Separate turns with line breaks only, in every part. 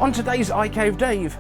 On today's iCave Dave,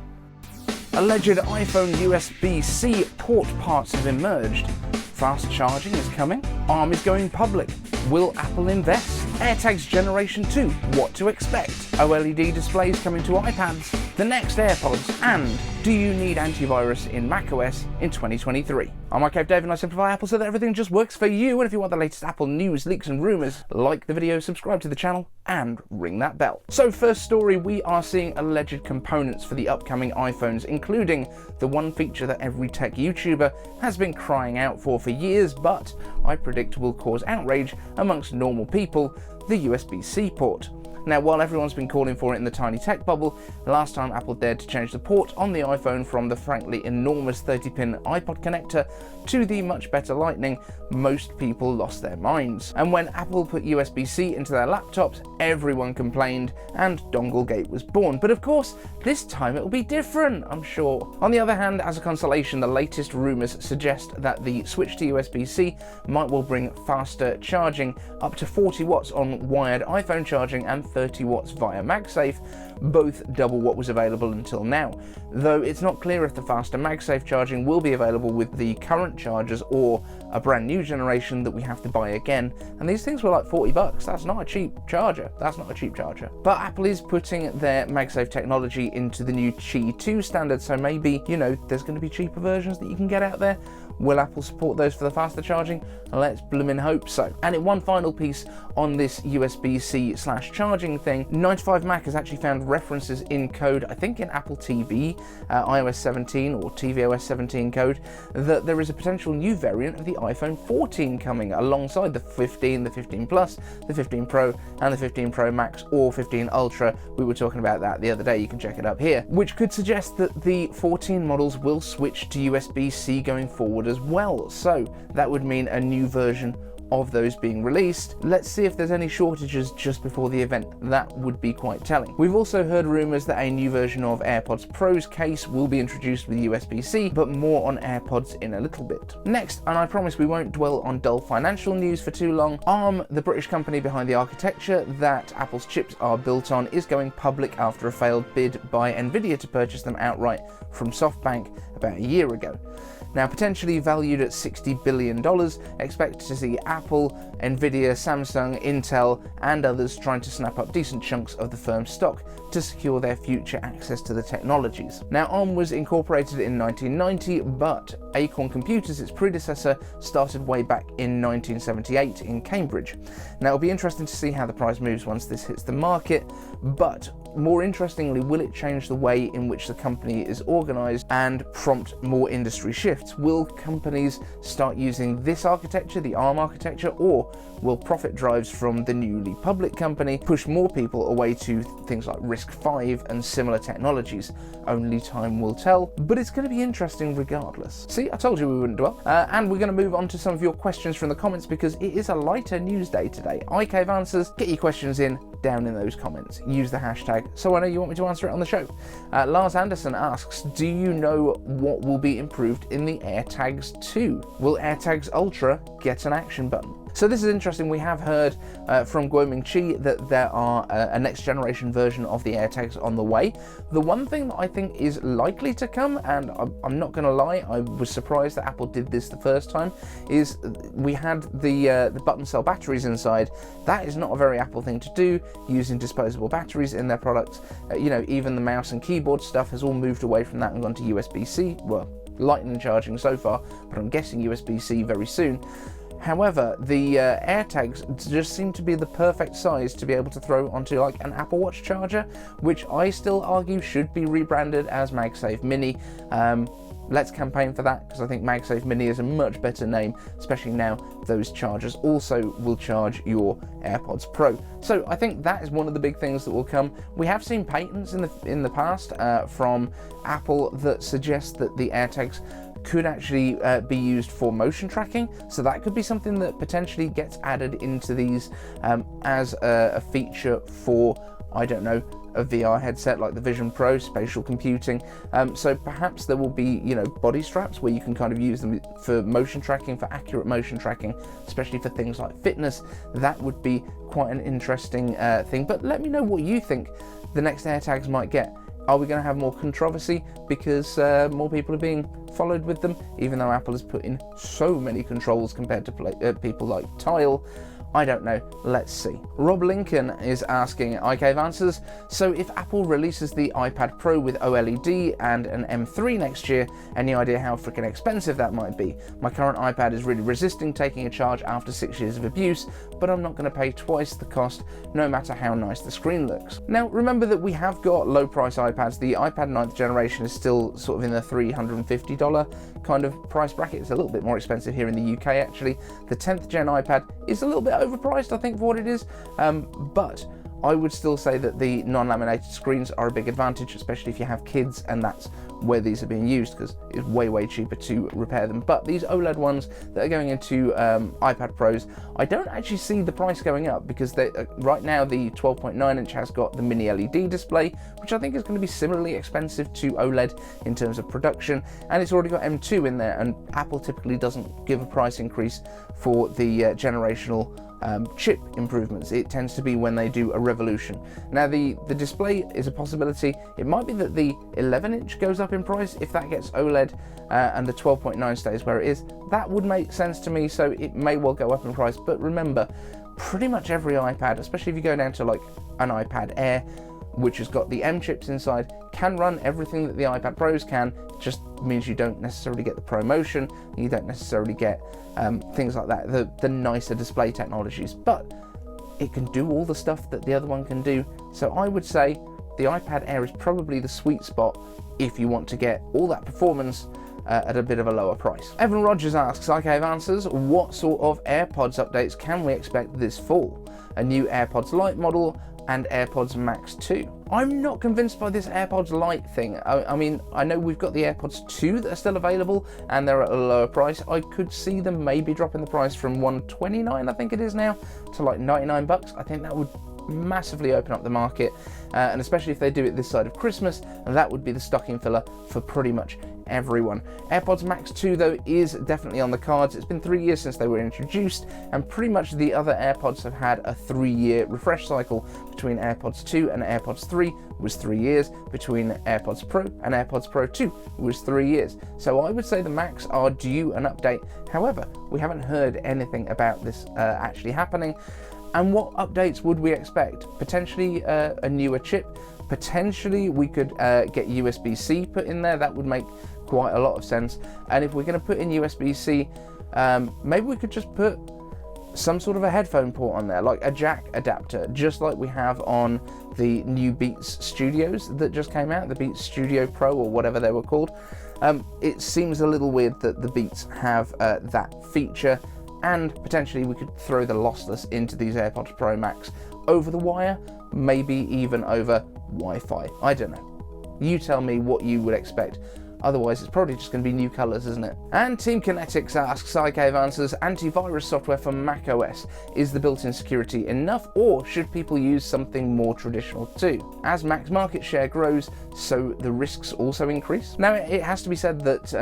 alleged iPhone USB-C port parts have emerged. Fast charging is coming. ARM is going public. Will Apple invest? AirTags Generation 2, what to expect? OLED displays coming to iPads, the next AirPods, and do you need antivirus in macOS in 2023? I'm iCave Dave and I simplify Apple so that everything just works for you. And if you want the latest Apple news, leaks and rumours, like the video, subscribe to the channel and ring that bell. So first story, we are seeing alleged components for the upcoming iPhones, including the one feature that every tech YouTuber has been crying out for years, but I predict will cause outrage amongst normal people, the USB-C port. Now, while everyone's been calling for it in the tiny tech bubble, last time Apple dared to change the port on the iPhone from the frankly enormous 30-pin iPod connector to the much better Lightning, most people lost their minds. And when Apple put USB-C into their laptops, everyone complained and DongleGate was born. But of course, this time it will be different, I'm sure. On the other hand, as a consolation, the latest rumours suggest that the switch to USB-C might well bring faster charging, up to 40 watts on wired iPhone charging and 30 watts via MagSafe, both double what was available until now. Though it's not clear if the faster MagSafe charging will be available with the current chargers or a brand new generation that we have to buy again. And these things were like $40. That's not a cheap charger. But Apple is putting their MagSafe technology into the new Qi 2 standard, so maybe, you know, there's going to be cheaper versions that you can get out there. Will Apple support those for the faster charging? Let's bloomin' hope so. And in one final piece on this USB-C / charging thing, 95Mac has actually found references in code, I think in Apple TV, iOS 17 or tvOS 17 code, that there is a potential new variant of the iPhone 14 coming alongside the 15, the 15 Plus, the 15 Pro, and the 15 Pro Max or 15 Ultra. We were talking about that the other day, you can check it up here, which could suggest that the 14 models will switch to USB-C going forward as well. So that would mean a new version of those being released. Let's see if there's any shortages just before the event. That would be quite telling. We've also heard rumours that a new version of AirPods Pro's case will be introduced with USB-C, but more on AirPods in a little bit. Next, and I promise we won't dwell on dull financial news for too long, ARM, the British company behind the architecture that Apple's chips are built on, is going public after a failed bid by Nvidia to purchase them outright from SoftBank about a year ago. Now, potentially valued at $60 billion, expect to see Apple, Nvidia, Samsung, Intel, and others trying to snap up decent chunks of the firm's stock to secure their future access to the technologies. Now, ARM was incorporated in 1990, but Acorn Computers, its predecessor, started way back in 1978 in Cambridge. Now, it'll be interesting to see how the price moves once this hits the market, but more interestingly, will it change the way in which the company is organised and prompt more industry shifts? Will companies start using this architecture, the ARM architecture, or will profit drives from the newly public company push more people away to things like RISC-V and similar technologies? Only time will tell, but it's going to be interesting regardless. See, I told you we wouldn't dwell. And we're going to move on to some of your questions from the comments because it is a lighter news day today. iCave Answers, get your questions in down in those comments. Use the hashtag so I know you want me to answer it on the show. Lars Anderson asks, do you know what will be improved in the AirTags 2? Will AirTags Ultra get an action button? So this is interesting. We have heard from Guoming Chi that there are a next generation version of the AirTags on the way. The one thing that I think is likely to come, and I'm not going to lie, I was surprised that Apple did this the first time, is we had the button cell batteries inside. That is not a very Apple thing to do, using disposable batteries in their products. You know, even the mouse and keyboard stuff has all moved away from that and gone to USB-C. Well, Lightning charging so far, but I'm guessing USB-C very soon. However, the AirTags just seem to be the perfect size to be able to throw onto like an Apple Watch charger, which I still argue should be rebranded as MagSafe Mini. Let's campaign for that because I think MagSafe Mini is a much better name, especially now those chargers also will charge your AirPods Pro. So I think that is one of the big things that will come. We have seen patents in the past from Apple that suggest that the AirTags could actually be used for motion tracking, so that could be something that potentially gets added into these as a feature for, I don't know, a VR headset like the Vision Pro, spatial computing. So perhaps there will be, you know, body straps where you can kind of use them for motion tracking, for accurate motion tracking, especially for things like fitness. That would be quite an interesting thing. But let me know what you think the next AirTags might get. Are we going to have more controversy because more people are being followed with them, even though Apple has put in so many controls compared to people like Tile? I don't know, let's see. Rob Lincoln is asking iCave Answers, so if Apple releases the iPad Pro with OLED and an M3 next year, any idea how freaking expensive that might be? My current iPad is really resisting taking a charge after 6 years of abuse, but I'm not going to pay twice the cost no matter how nice the screen looks. Now remember that we have got low price iPads. The iPad 9th generation is still sort of in the $350 kind of price bracket. It's a little bit more expensive here in the UK actually. The 10th gen iPad is a little bit overpriced, I think, for what it is, but I would still say that the non-laminated screens are a big advantage, especially if you have kids, and that's where these are being used, because it's way cheaper to repair them. But these OLED ones that are going into iPad Pros, I don't actually see the price going up, because right now the 12.9 inch has got the mini LED display, which I think is going to be similarly expensive to OLED in terms of production, and it's already got M2 in there, and Apple typically doesn't give a price increase for the generational chip improvements. It tends to be when they do a revolution. Now the display is a possibility. It might be that the 11 inch goes up in price if that gets OLED and the 12.9 stays where it is. That would make sense to me, so it may well go up in price. But remember, pretty much every iPad, especially if you go down to like an iPad Air, which has got the M chips inside, can run everything that the iPad Pros can. It just means you don't necessarily get the ProMotion, you don't necessarily get things like that, the nicer display technologies, but it can do all the stuff that the other one can do. So I would say the iPad Air is probably the sweet spot if you want to get all that performance at a bit of a lower price. Evan Rogers asks, iCave Answers, what sort of AirPods updates can we expect this fall? A new AirPods Lite model and AirPods Max 2. I'm not convinced by this AirPods Lite thing. I mean, I know we've got the AirPods 2 that are still available and they're at a lower price. I could see them maybe dropping the price from $129, I think it is now, to like $99. I think that would massively open up the market, and especially if they do it this side of Christmas, that would be the stocking filler for pretty much everyone. AirPods Max 2 though is definitely on the cards. It's been 3 years since they were introduced, and pretty much the other AirPods have had a 3-year refresh cycle. Between AirPods 2 and AirPods 3 was 3 years. Between AirPods Pro and AirPods Pro 2 was 3 years. So I would say the Max are due an update. However, we haven't heard anything about this actually happening. And what updates would we expect? Potentially a newer chip. Potentially we could get USB-C put in there. That would make quite a lot of sense. And if we're going to put in USB-C, maybe we could just put some sort of a headphone port on there, like a jack adapter, just like we have on the new Beats Studios that just came out, the Beats Studio Pro or whatever they were called. It seems a little weird that the Beats have that feature, and potentially we could throw the lossless into these AirPods Pro Max over the wire, maybe even over Wi-Fi. I don't know. You tell me what you would expect. Otherwise, it's probably just going to be new colours, isn't it? And Team Kinetics asks, iCave Answers, antivirus software for macOS. Is the built-in security enough, or should people use something more traditional too? As Mac's market share grows, so the risks also increase. Now, it has to be said that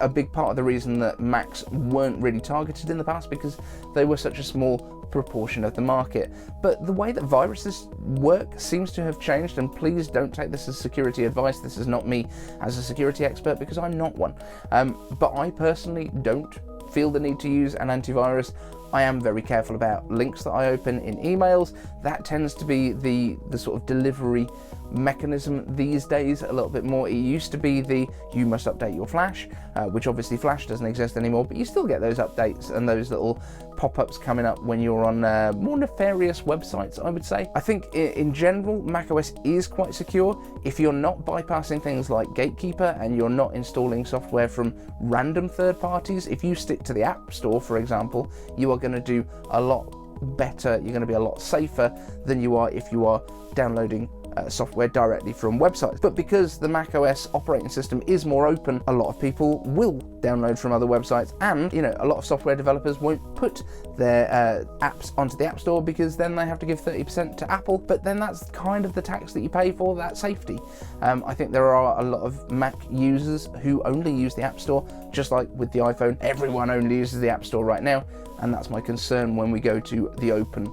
a big part of the reason that Macs weren't really targeted in the past because they were such a small proportion of the market. But the way that viruses work seems to have changed, and please don't take this as security advice. This is not me as a security expert, because I'm not one. But I personally don't feel the need to use an antivirus. I am very careful about links that I open in emails. That tends to be the sort of delivery mechanism these days a little bit more. It used to be the you must update your Flash, which obviously Flash doesn't exist anymore, but you still get those updates and those little pop-ups coming up when you're on more nefarious websites, I would say. I think in general macOS is quite secure if you're not bypassing things like Gatekeeper and you're not installing software from random third parties. If you stick to the App Store, for example, you are going to do a lot better, you're going to be a lot safer than you are if you are downloading software directly from websites. But because the macOS operating system is more open, a lot of people will download from other websites, and a lot of software developers won't put their apps onto the App Store because then they have to give 30% to Apple, but then that's kind of the tax that you pay for that safety. I think there are a lot of Mac users who only use the App Store, just like with the iPhone. Everyone only uses the App Store right now, and that's my concern when we go to the open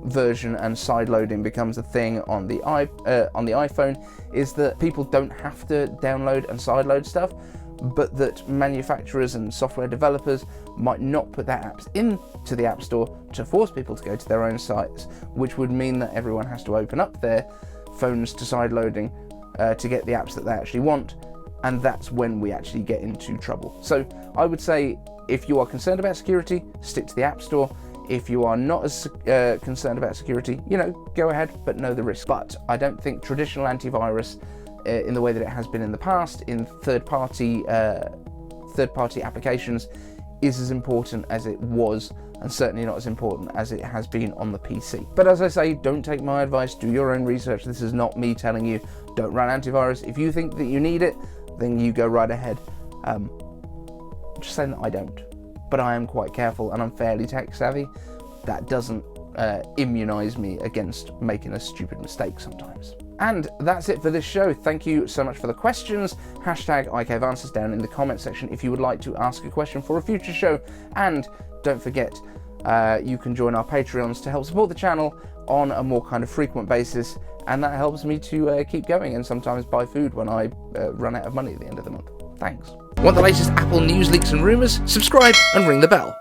version and sideloading becomes a thing on the iPhone is that people don't have to download and sideload stuff, but that manufacturers and software developers might not put their apps into the App Store to force people to go to their own sites, which would mean that everyone has to open up their phones to sideloading to get the apps that they actually want, and that's when we actually get into trouble. So I would say, if you are concerned about security, stick to the App Store. If you are not as concerned about security, go ahead, but know the risk. But I don't think traditional antivirus, in the way that it has been in the past, in third-party applications, is as important as it was, and certainly not as important as it has been on the PC. But as I say, don't take my advice, do your own research. This is not me telling you don't run antivirus. If you think that you need it, then you go right ahead. Just saying that I don't, but I am quite careful and I'm fairly tech savvy. That doesn't immunize me against making a stupid mistake sometimes. And that's it for this show. Thank you so much for the questions. Hashtag #ICaveAnswers down in the comment section if you would like to ask a question for a future show. And don't forget, you can join our Patreons to help support the channel on a more kind of frequent basis, and that helps me to keep going and sometimes buy food when I run out of money at the end of the month. Thanks. Want the latest Apple news, leaks and rumours? Subscribe and ring the bell.